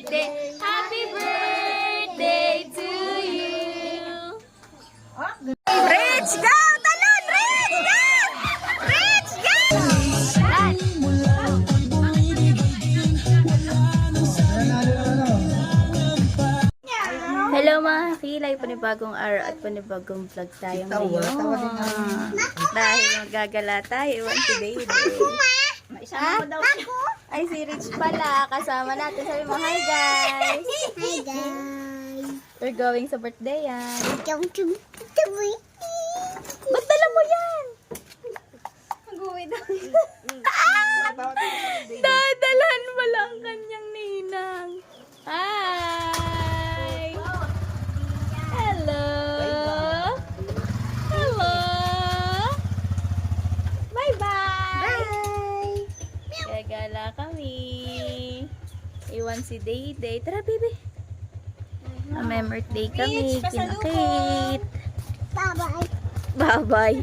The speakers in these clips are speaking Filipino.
birthday. Happy birthday to you. Rich, go! Talon! Rich, go! Rich, go! Hello mga kilay, panibagong araw at panibagong vlog tayo ngayon. Dahil magagala tayo, one today. Ha? Ay, si Rich pala. Kasama natin. Sabi mo, hi guys! Hi guys! We're going sa birthday yan. Welcome to the birthday! Ba't dala mo yan? Dadalhan mo lang kanyang ninang. Hi! Hello! Hello! Bye-bye! Bye! Gagala kami. Iwan si Day-Day. Tara, baby. May birthday kami. Kinakit. Bye-bye! Bye-bye.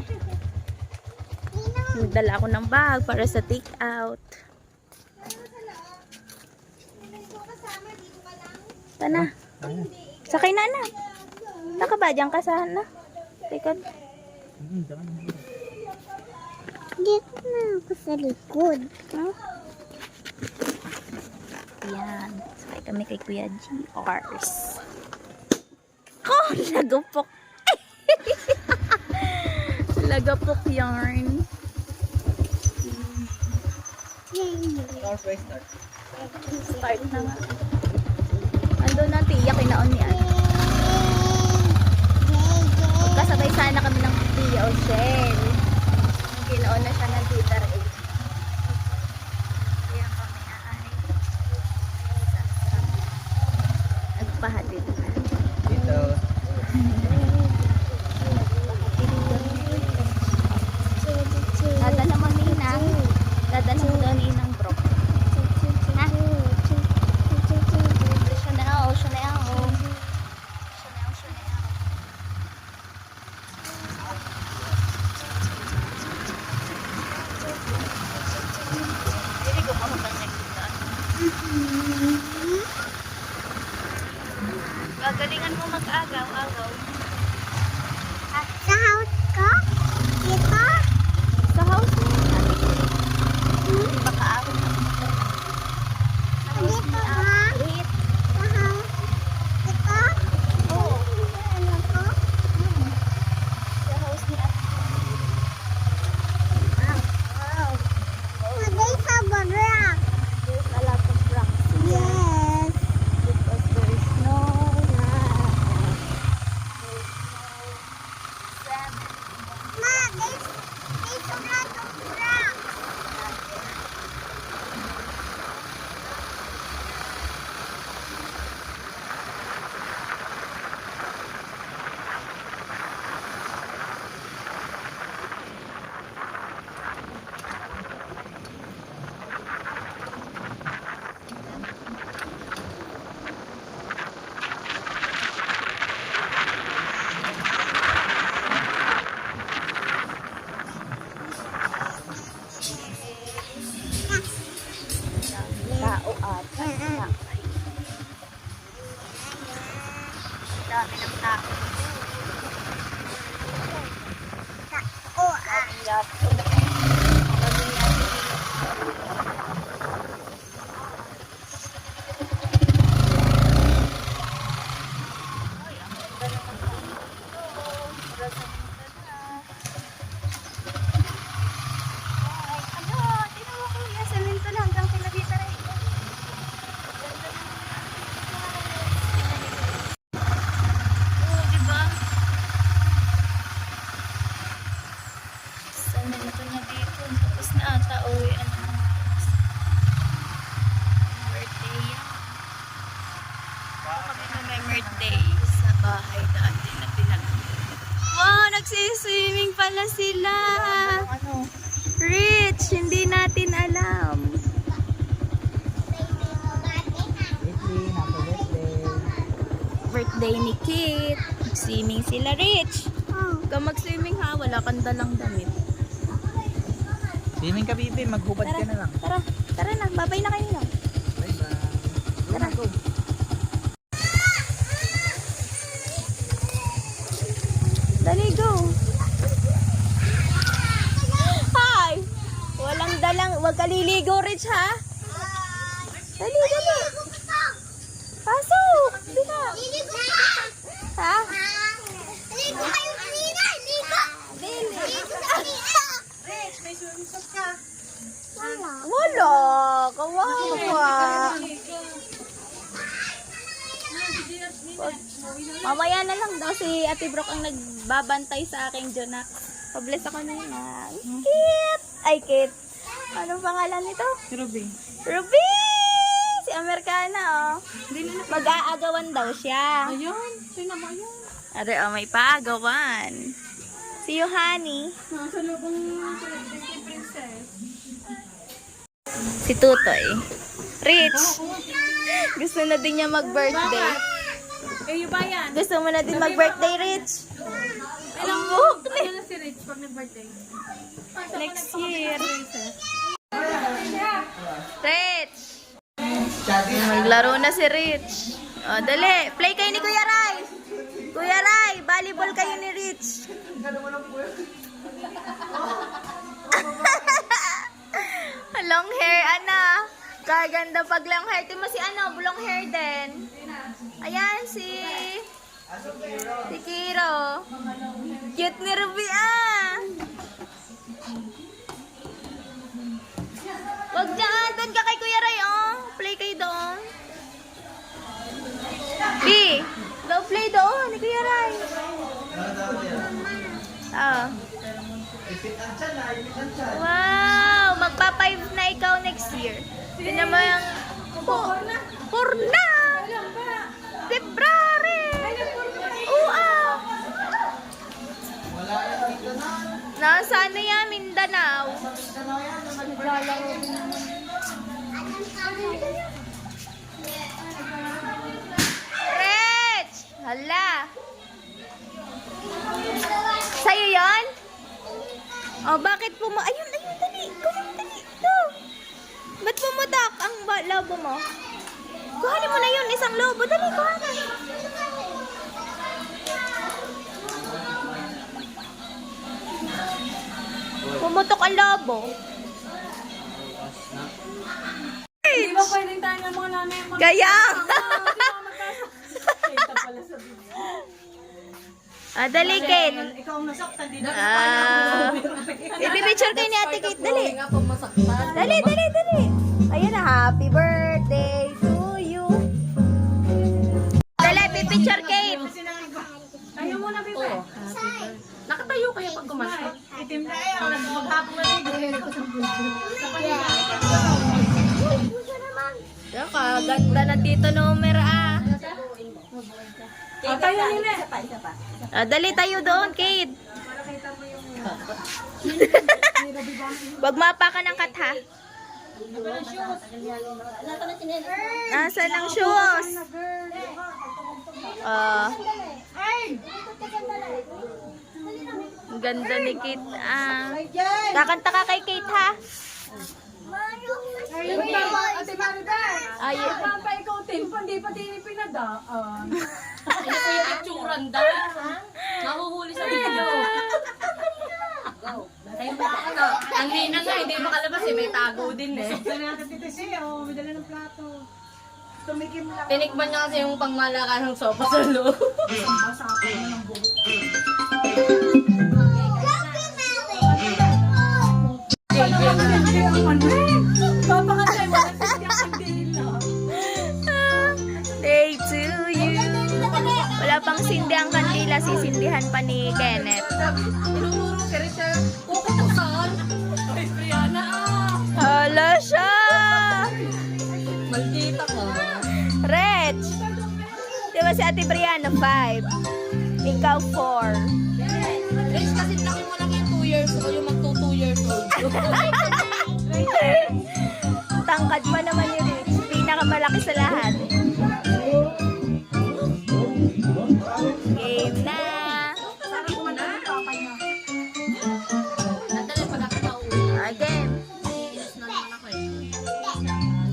Nagdala ako ng bag para sa take out. Tana. Sakay na na. Nakabadyan ka sa na. Teka. Dito na ako sa likod. Huh? Yan. Sakay kami kay Kuya GRs. Oh, lagupok. Lagupok yarn. Start na nga. Andun na tiya, kinaon ni Ay. Kasabay sana kami ng tiya o Shell. Kinaon na siya ng tita Ray. Kaya kami ay nagpahatid na. Dito. Dadala mo ninang. Dadala mo daw ninang bro. Ha? Chanel, Chanel. Hindi ko pa magkakita. Gagalingan mo mag-agaw-agaw. Sa house ko? Dito? Sa house mo. Hindi ba kaawin na? Sa house Dito ni ha? Rit. Sa house? Dito? Oo. Ano ko? Sa house ni Ate. Wow! They have a rock! There's a lot of rocks Yes! because there is no sand. Ma, there's a lot of rocks! Tao at dami ng tao. Oh, ah! Yap. Nandito na dito. Tapos na ata uwi. Birthday yan. Kami na may birthday sa bahay dati na Wow! Nagsiswimming pala sila! Ano? Rich! Hindi natin alam. Weekly, happy birthday. Birthday ni Kit. Swimming sila, Rich. Oh! Ikaw mag-swimming ha. Wala kang dalang damit. Swimming ka, Bibi. Maghubad ka na lang. Tara. Tara na. Babay na kayo na. Bye-bye. Tara. Go. Rich, ha? Dali, dali. Pasok. Dali na. Ha? Ligo kayo kanina! Ligo! Ligo kanina! Rich, may swimsuit ka. Wala. Kawawa. Mamaya na lang daw si Ate Brooke ang nagbabantay sa aking Jonak. Pabless ako na yun. Kit! Ay, Kit. Anong pangalan nito? Si Ruby. Ruby! Si Americana, oh. Mag-aagawan daw siya. Ayun, tingnan mo ayun. Are, oh, may paagawan. Si Yohani. Nasa lubong celebrity princess. Si Tutoy. Rich. Gusto na din niya mag-birthday. Eh, yung bayan. Gusto mo na din mag-birthday, Rich? Alam mo, Buhok ano na si Rich pag nag-birthday? Next year. Rich. Maglaro na si Rich. O, dali. Play kayo ni Kuya Rai. Kuya Rai, volleyball kayo ni Rich. Long hair, ana. Kaganda pag long hair. Tingnan mo si ano, long hair din. Ayan, si Kiro. Cute ni Ruby, ah. Wag dyan. Doon ka kay Kuya Ray, oh. Play kayo doon. B, go play doon ni Kuya Ray. Ah. Wow, magpa-5 na ikaw next year. Tignan mo yung... Purna! February! Nasa ano yan? Mindanao. Rich! Hala! Sa'yo yan? Oh, bakit ayun, dali. Kunin, dali. Ito. Ba't pumadak ang lobo mo? Kuhanin mo na yun, isang lobo. Dali, kuhanin. Pumutok ang lobo. Di ba pwedeng tayo ng mga nanay ang Kaya! Kita pala sa video. Dali, Kate. Ikaw ang nasaktan dito. Ibibicture kayo ni Ate Kate. Dali. nga pag masaktan. Dali. Ayan na, happy birthday to you. Dali, pipicture, Kate. Ayaw mo na, Bibe. Nakatayo kayo pag kumasa. Itim na yun. Maghapon na dito. Saka, ganda na Tito Nomer, ah. Tayo nila. Dali tayo doon, Kate. Wag mapa ka ng kat, ha? Nasa ng shoes? Ang ganda ni Kate, ah. Kakanta ka kay Kate, ha? Ate Mariday. Ay, Papa, ikaw timpan. Di pa din pinadaan. Ano po yung itsuran daw? Mahuhuli sa video. Ang hina nga, hindi makalabas eh. May tago din eh. May dala ng plato. Tumikim lang. Tinikman niya kasi yung pangmalakan ng sopa sa loob. Basa ako ng buhok. Papakantay mo lang sa kandila. day to you. Wala pang sindi ang kandila, sisindihan pa ni Kenneth. Tinuturo si Richard. Kukutusan. Ay, Brianna ah. Hala siya! Maldita ka. Rich! Di ba si Ate Brianna 5? Ikaw 4. Rich, kasi laki mo lang yung 2 years old. Yung magto 2 years old. Tangkad pa naman ni Rich. Pinakamalaki sa lahat. Game na! Game.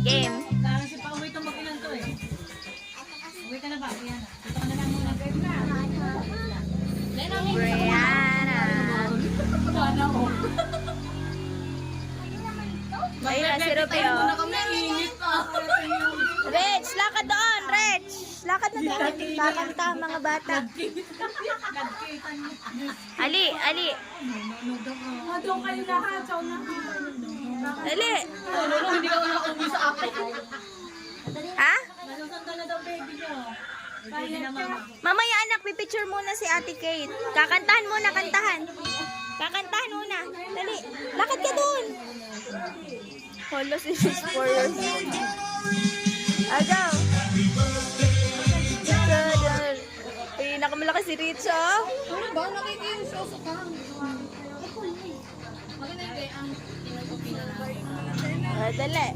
Game. Kasi pa-uwi itong mag-ilan to eh. Uwi ka na ba? Brianna? Dito ka na lang muna. Brianna. Brianna, oh. Ayun na si gabi, oh. Na kami, init pa. Rich, lakad doon, Rich. Lakad na doon. Kakanta ang mga bata. Ali, Ali. Doon kayo lahat. Ali. Hindi ako nakauwi sa akin. Ha? Nasusanda na daw baby niyo. Mamaya anak, pipicture muna si Ate Kate. Kakantahan muna, kantahan. Kakantahan muna. Dali, lakad ka doon. Hala, si 4 years old. Agaw. Pinakamalakas si Rich, oh. Ano ba? Nakikiusos ka. Dali.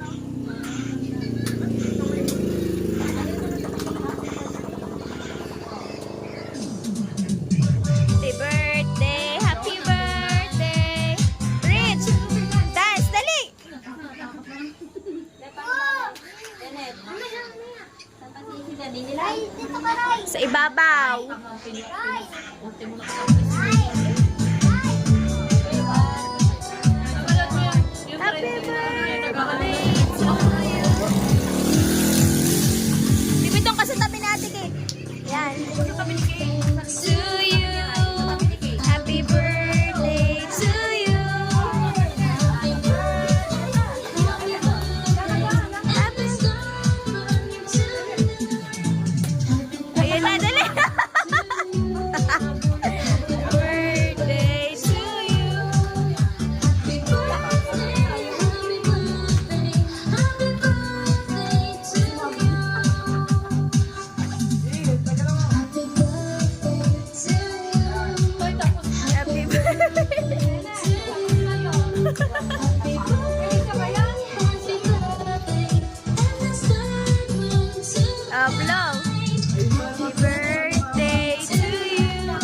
Happy birthday. Rich, dance, dali. Ay, dito ka, Ray. Sa ibabaw. Happy birthday to you. Bibitong ka sa tabi natin, Kate. Yan. To you. Happy birthday to you. Ayun na, dali. Birthday to you. Happy blow. Happy birthday to you.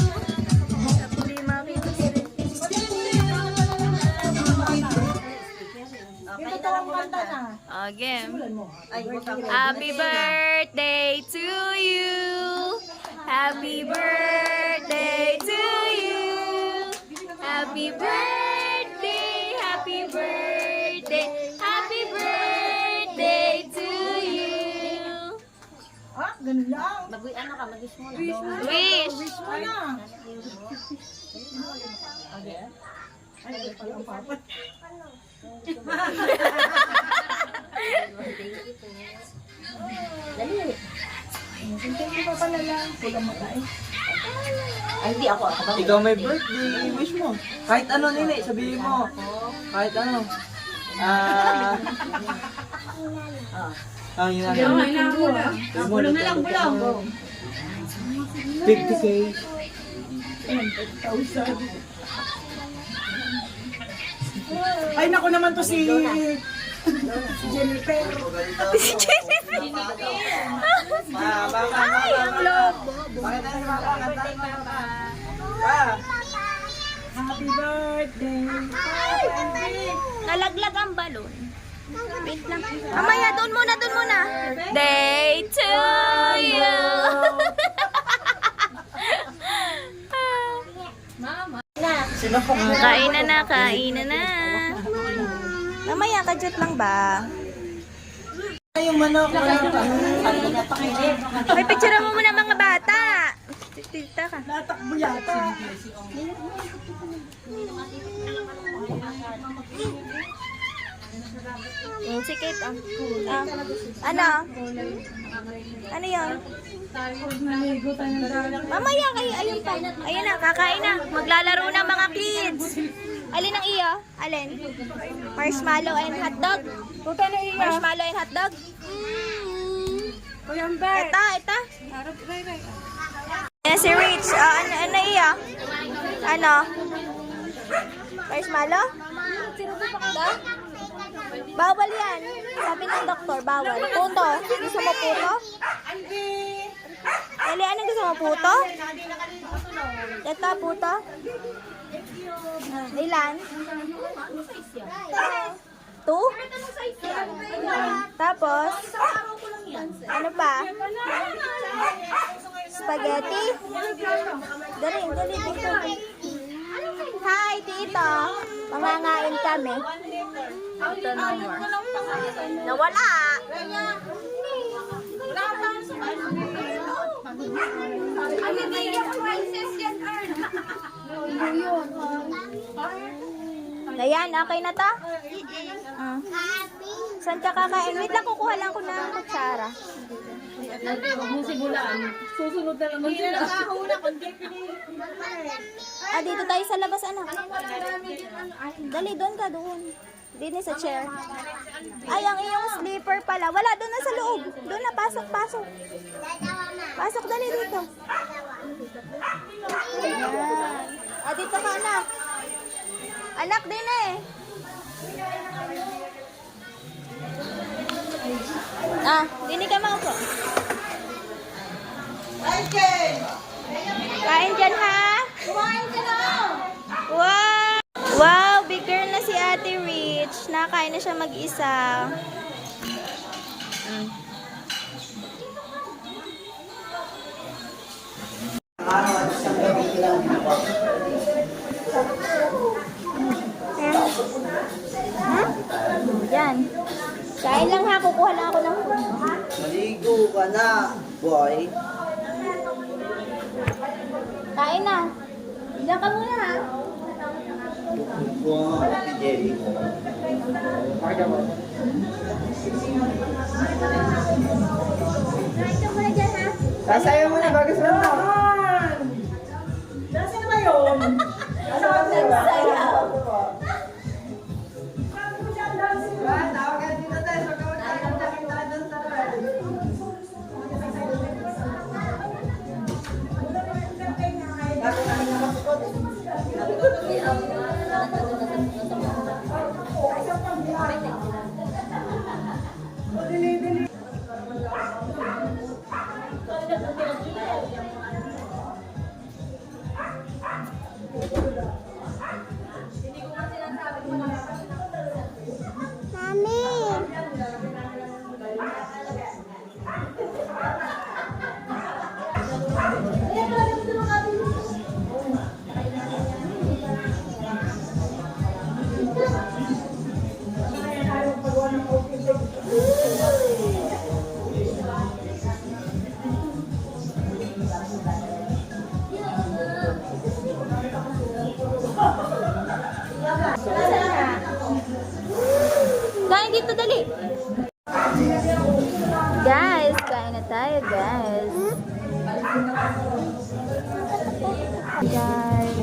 Happy makita si Okay. Happy birthday to you. Happy birthday to you. Happy birthday. Happy birthday. Happy birthday to you. Wish. Ikaw may birthday, wish mo. Kahit ano nini, sabihin mo. Kahit ano. Yun na. Bulong na lang, bulong. 50K. Ay, naku naman to si Jennifer. Si Jennifer. Ay, ang lobo. Happy birthday. Nalaglag ang balon. Wait lang. Mamaya, doon muna, doon muna. Day to you. Kain na, kain na. Mamaya, kadyot lang ba? Yung manok. May picture mo muna mga bata. Tita ka. Natakbo yata. Si Kate, ano? Ano yun? Mamaya kayo, ayun pa. Ayun na, kakain na. Maglalaro na mga kids. Alin ang iyo? Alin? Marshmallow and hotdog? Marshmallow and hotdog? Ito. Yan si Rich. Ano iyo? Ano? Marshmallow? Bawal yan. Sabi ng doktor, bawal. Puto. Gusto mo puto? Dali, anong gusto mo? Puto? Ito, puto? Ilan? 2? Tapos? Ano pa? Spaghetti? Dali, dito. Hi, tito. Mangangain kami. Ito no more. Nawala! Ayan, okay na to? Saan ka kakain? Wait lang, kukuha lang ko ng kutsara. Huwag mong simulaan. Susunod na naman sila. Dito tayo sa labas, anak. Dali, doon ka, doon. Dini sa chair. Ay, ang iyong sleeper pala. Wala, doon na sa loob. Doon na, pasok, pasok. Pasok, dali dito. Ayan. Dito ka, anak. Anak din eh. Dini ka maupo. Kain dyan, ha? Kumain ka na! Wow! Wow, big girl na si Ate Rich. Nakain na siya mag-isa. Yan. Kain lang ha, kukuha lang ako ng food, ha? Maligo ka na, boy. Kain na. Diyan ka muna, ha? Wow, si Jerry. Kain ka muna dyan, ha? Sasayaw mo na bago sa mga. Nasaan na ba yun? Nagsayaw. Tawagan dito tayo. Magkawag doon sa Kain dito, dali. Guys, kain na tayo, guys. Guys.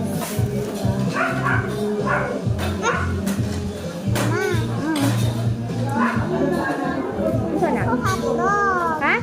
Ito na. Ha?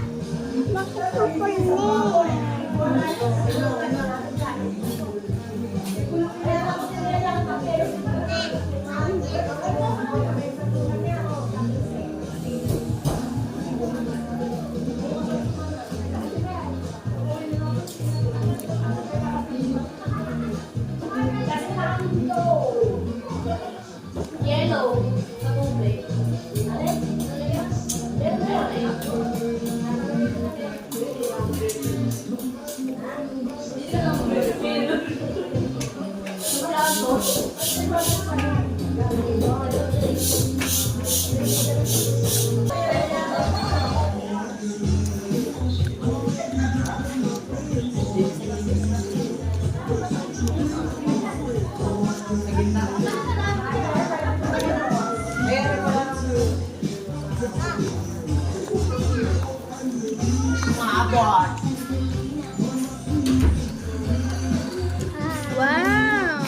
Wow!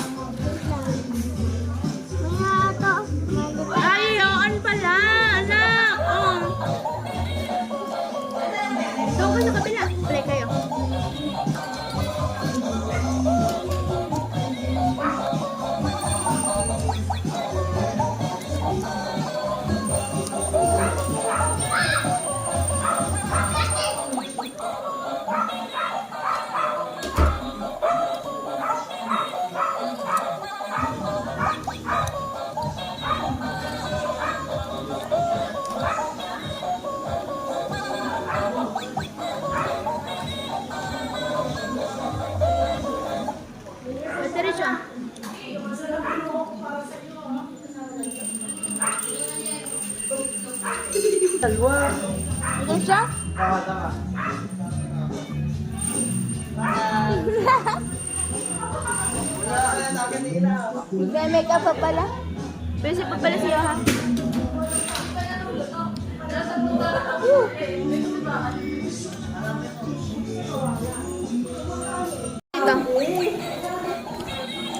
Ay, yun pala, anak! Oh. Doon ka sa kabila. Play kayo. Nagme-make up pa pala. Busy pa pala siya ha. Ito.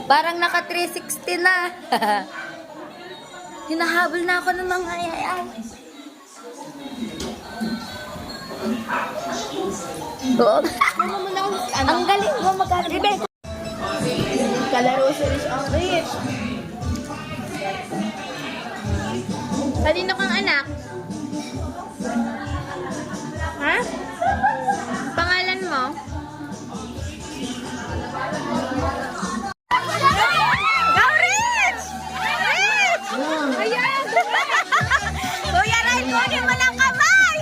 Parang naka 360 na. Hinahabol na ako ng mga yayan. Oo. Ang galing mo mag-aribet. Kalaro si Rich ang Rich. Kanino kang anak? Ha? Pangalan mo? Go Rich! Rich! Ayan! Kuya Ray, kunin mo lang kamay!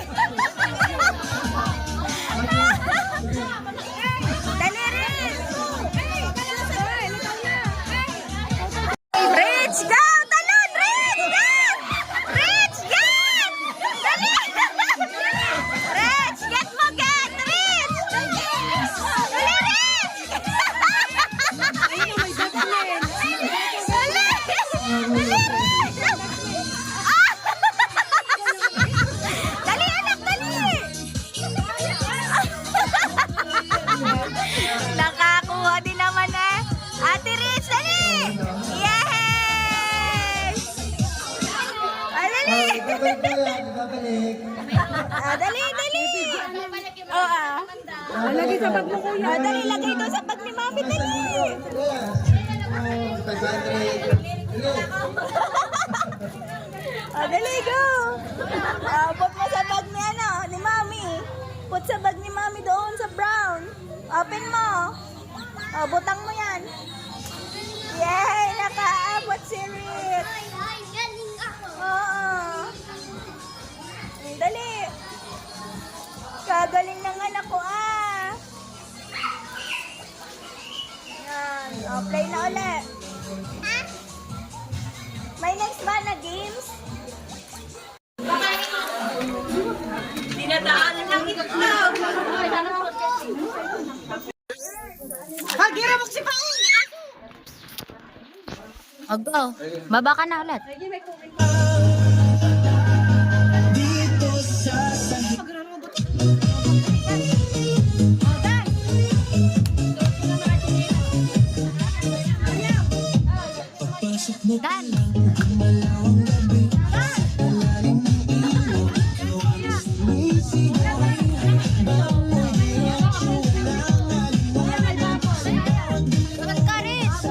Dali, Rich! Rich, go! Talon! Rich, go! Rich, get! Dali! Rich, get mo, get! Rich! Dali, Rich! Dali, anak, dali! Nakakuha din naman eh. Ate Rich, dali! Yes! Ah, dali! Ah, dali, dali! Oo, ah. Lagi sa bag mo, kuya. Ah, dali, lagay ito sa bag ni Mami, dali! Ah, dali, go! Ah, put mo sa bag ni ano, ni Mami. Put sa bag ni Mami doon sa brown. Open mo. Ah, butang mo yan. Yay! Nakaabot si Rich. Oo. Dali. Kagaling ng anak ko ah. Yan. O, play na ulit. May next ba na games? Dinadaanan ng itlog. Hagira mo si Pao! O, go. Baba ka na ulit. Dan. Sabat ka, Rich.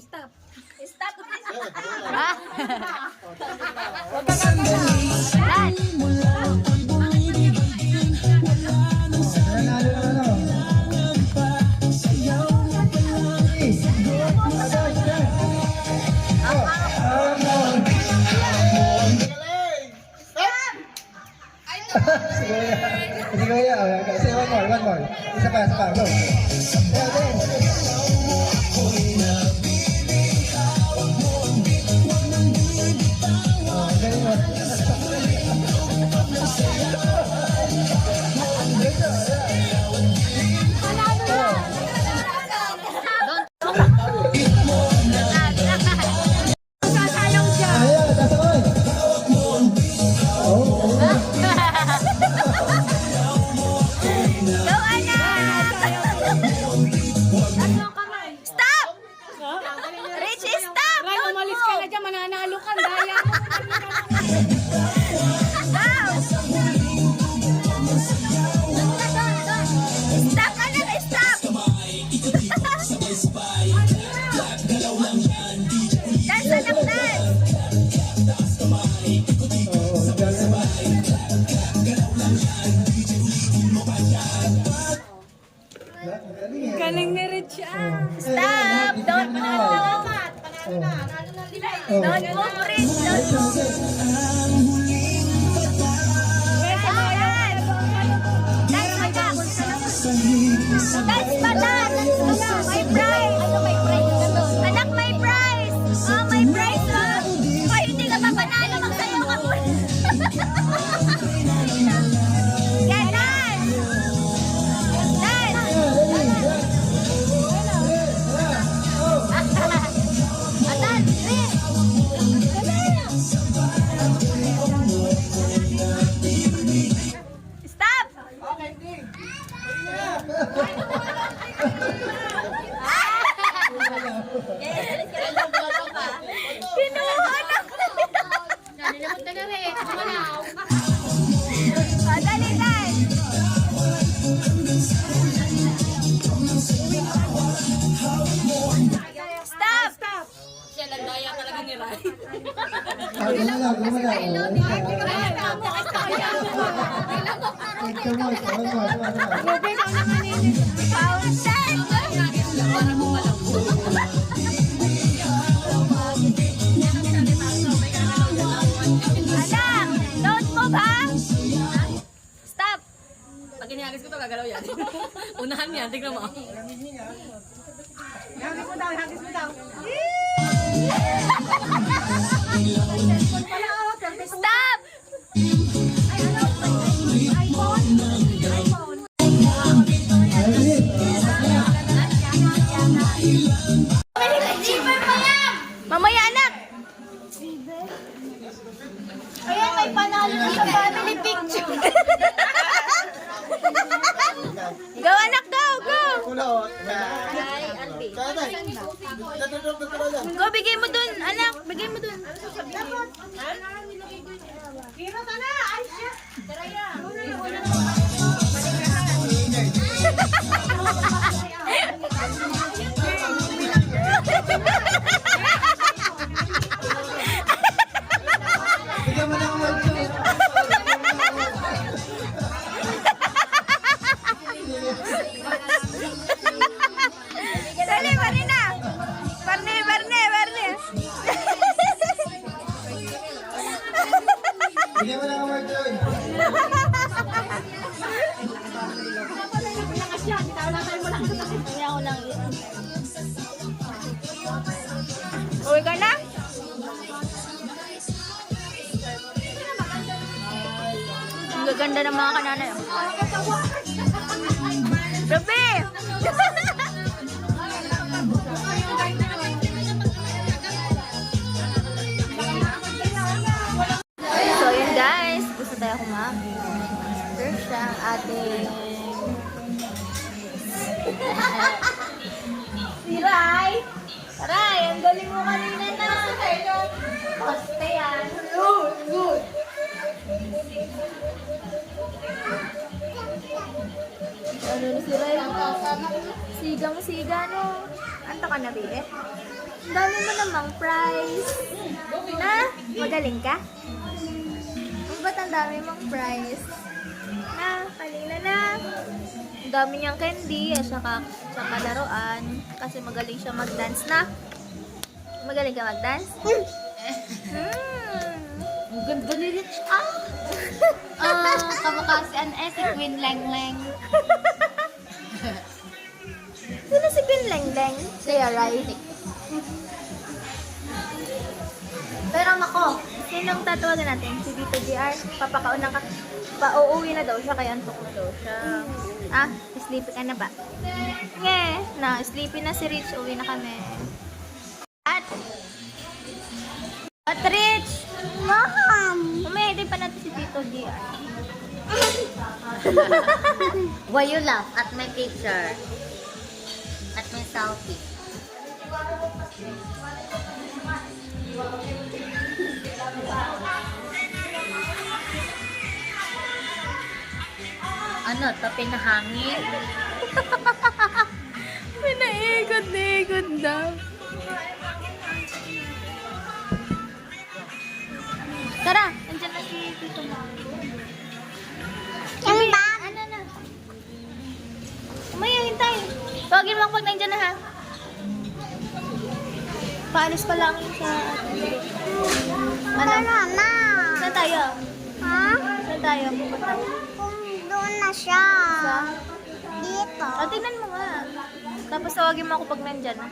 Stop. Ah. Dan. Sige kuya, say one more. Isa pa, go. Go, anak! na rin. Malaw. Dali, guys! Stop! Siya, nagdaya talaga ni Rai. Anak! Don't move, ha? Stop! Pag inihagis ko to, gagalaw yan. Unahan yan, tignan mo. Stop! Mamaya, anak! Ayan, may panalo na sa family picture. Go, anak, go, go! Go, bigay mo dun, anak, bigay mo dun. Bigyan mo ng award ko. Dali, Marina! Barne, Barne, Barne! Bigyan mo ng award ko. Kaya ko lang yun. Uwi ka na? Ang gaganda ng mga kananay. Ruby! So yun guys, gusto tayo kumain. First siya ang ating si Rai. Rai, ang galing mo kanina na. Poste yan. Good, good. Ano na si Rai? Sigang-siga no. Anta ka na, Bebe? Ang dami mo namang prize. Na? Magaling ka? Ang ba't ang dami mong prize? Na, kanina na. Ang dami niyang candy at saka laruan. Kasi magaling siya mag-dance na. Magaling ka mag-dance? Ang ganda ni Rich. Kamukha si si Queen Leng Leng. Sino si Queen Leng Leng? Siya, right? Pero ako, sinong tatawagan natin? Si Dito JR? Papakaunang ka. Pauuwi na daw siya, kaya antok na daw siya. Ah, sleepy ka na ba? Nge, na, sleepy na si Rich. Uwi na kami. At Rich! Mom! Umahidi pa natin si Tito JR. Why you laugh at my picture? At my selfie? Ano, to pinahangin? Pinaikot-ikot daw. Tara, andyan na si Tito Mo. Yung ba? Ano na? Umaya, hintay. Tawagin mo ako pag nandyan na ha. Paalis pa lang yun sa atin. Ano? Tara na! Saan tayo? Ha? Saan tayo? Pupunta. Kung doon na siya. Sa? Dito. O, tingnan mo nga. Tapos tawagin mo ako pag nandyan ha.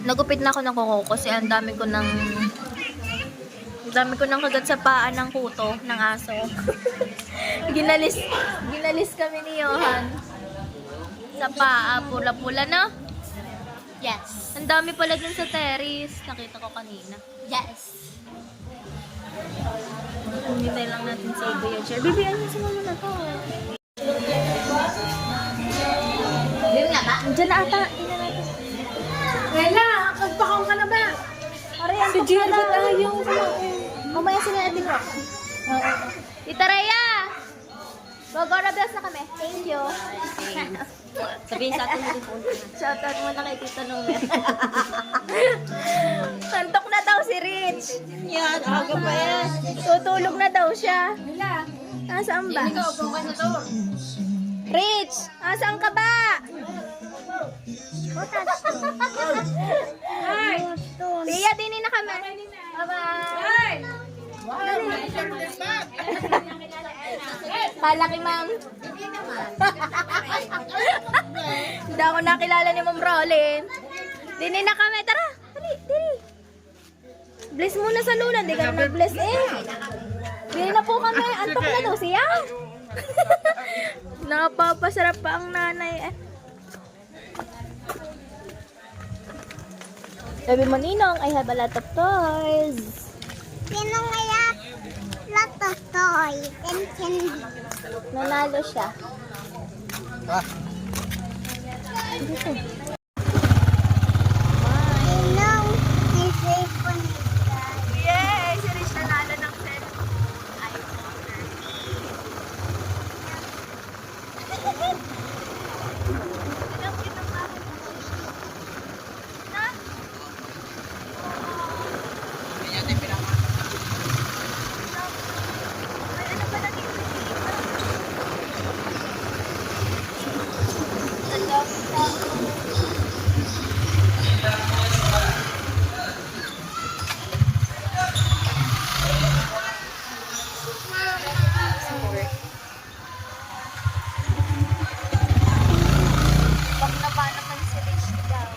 Nagupit na ako ng kuko kasi ang dami ko nang kagat sa paa ng kuto ng aso. ginalis kami ni Johan sa paa, pula-pula na. Yes. Ang dami pala dun sa terrace. Nakita ko kanina. Yes. Hintay lang natin sa Kuya Jer. Bibi, ano sa mama na to? Bili nga ba? Diyan na ata. Tingnan natin. Bella, kagpakaw ka na ba? Aray, ang si na tayo. Mamaya sila natin rock. Tita Rhea! Gogora Bells na kami. Thank you. Sabihin sa atin yung phone. Shoutout mo na kay Tita Nomer. Santok na daw si Rich. Yan, aga pa yan. Tutulog na daw siya. Nasaan ba? Ikaw, upo ka sa to. Rich! Nasaan ka ba? Ay! Tia, dinin na kami. Bye-bye. Ay! Kalaki, ma'am. Hindi ako nakilala ni Ma'am Rolin. Dini na kami. Tara. Dali, dali. Bless muna sa Luna. Hindi ka na nag-bless eh. Dini na po kami. Antok na daw siya. Napapasarap pa ang nanay eh. Sabi mo, Ninong, I have a lot of toys. Sino kaya lot of toy and candy? Nanalo siya. Ninong, may cellphone ito. Yay! Si Rich nanalo ng cellphone. iPhone 13. Pag naba naman si Rich daw.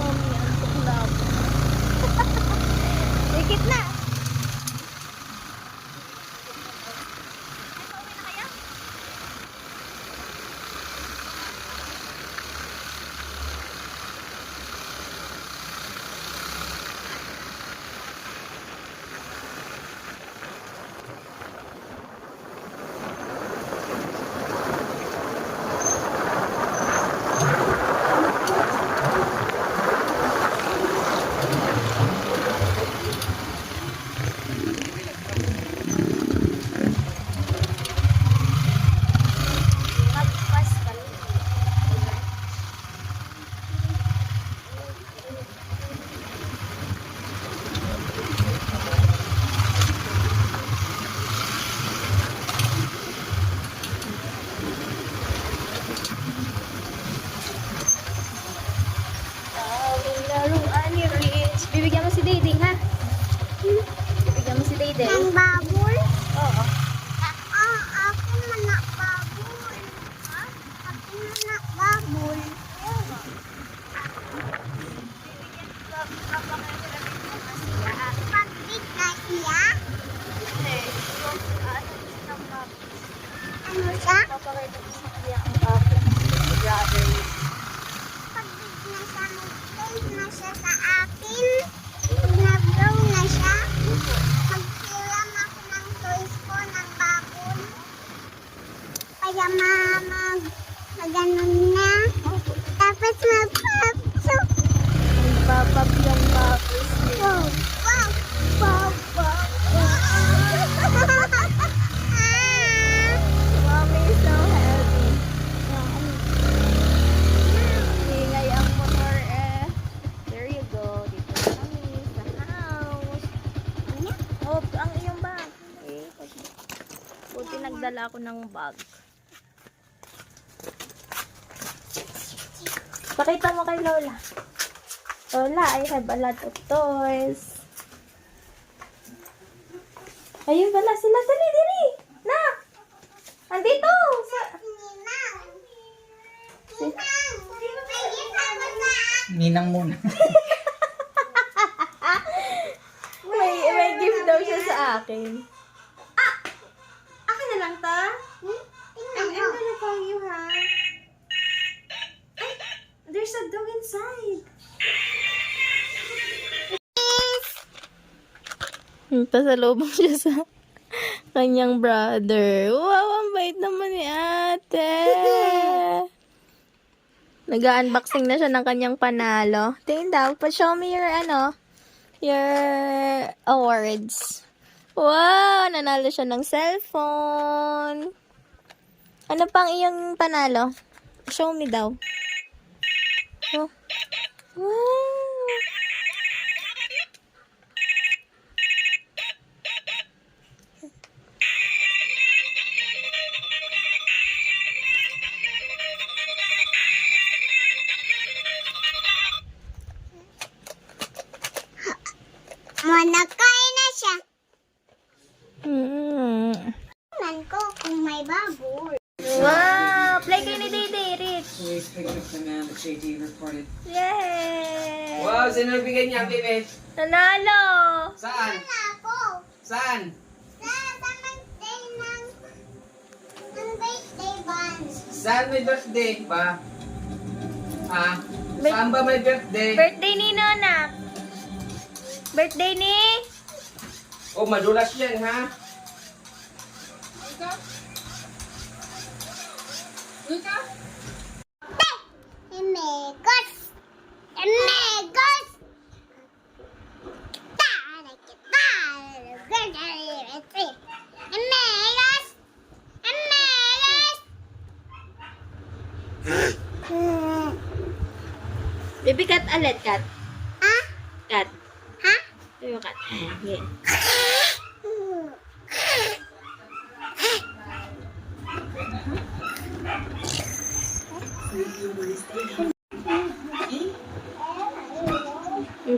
Mommy, antok na ako. Dikit na. Magpas kami. Laruan ni Rich. Bibigyan mo si Dede, ha? Bibigyan mo si Dede. Ng babul? Oo. Ako mana babul. Ha? Ako mana babul. Pagbig na siya? Ano siya? Papakita ko sa kanya ang aking brother. Pagbig na siya, mag-play na siya sa akin. Nag-blow na siya. Magsiram ako ng toys ko ng babul. Kaya mag-ganon na. Tapos mag-papsok. Papap yung bubbles niya. Wow! Wow! Wow! Wow! Ah! Mommy is so happy. Ingay ang motor eh. There you go. Dito na kami sa house. Oh, ang iyong bag. Eh, buti nagdala ako ng bag. Pakita mo kay Lola. Lola, I have a lot of toys. Ayun pala sila. Dali, dali. Nak! Andito! Ninang muna. May gift daw siya sa akin. Akin na lang ta. Pasalubong siya sa kanyang brother. Wow, ang bait naman ni ate. Nag-unboxing na siya ng kanyang panalo. Tingin daw, pa-show me your your awards. Wow, nanalo siya ng cellphone. Ano pang iyong panalo? Show me daw. Oh. Wow. Manakain na siya. Hmm. Tingnan ko kung may baboy. Wow! Play kayo ni Dede, Rich. Please pick up the man that JD reported. Yay! Wow, sino nagbigay niya, baby? Nanalo! Saan? Wala ako. Saan? Sa birthday ng birthday buns. Saan may birthday ba? Ha? Saan ba may birthday? Birthday ni Nonak. Birthday ni... Oh, madulas yan, ha? Emegos! Emegos! Emegos! Emegos! Baby cat alet, cat. Ha? Cat. Ha? Baby cat. Yeah.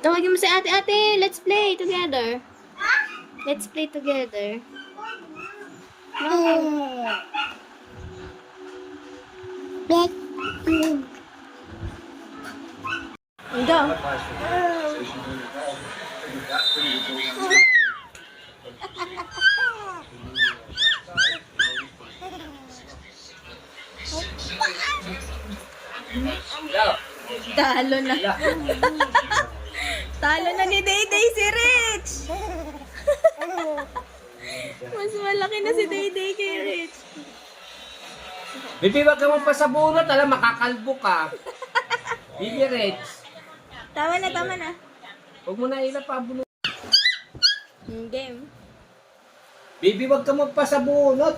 Tawagin mo si ate. Ate, let's play together. Let's play together. Go. Talo na. Talo na ni Dayday si Rich. Mas malaki na si Dayday kay Rich. Bibi, wag ka magpasabunot. Alam, makakalbo ka. Bibi, Rich. Tama na, tama na. Huwag mo na ilapabunot. Game. Bibi, wag ka magpasabunot.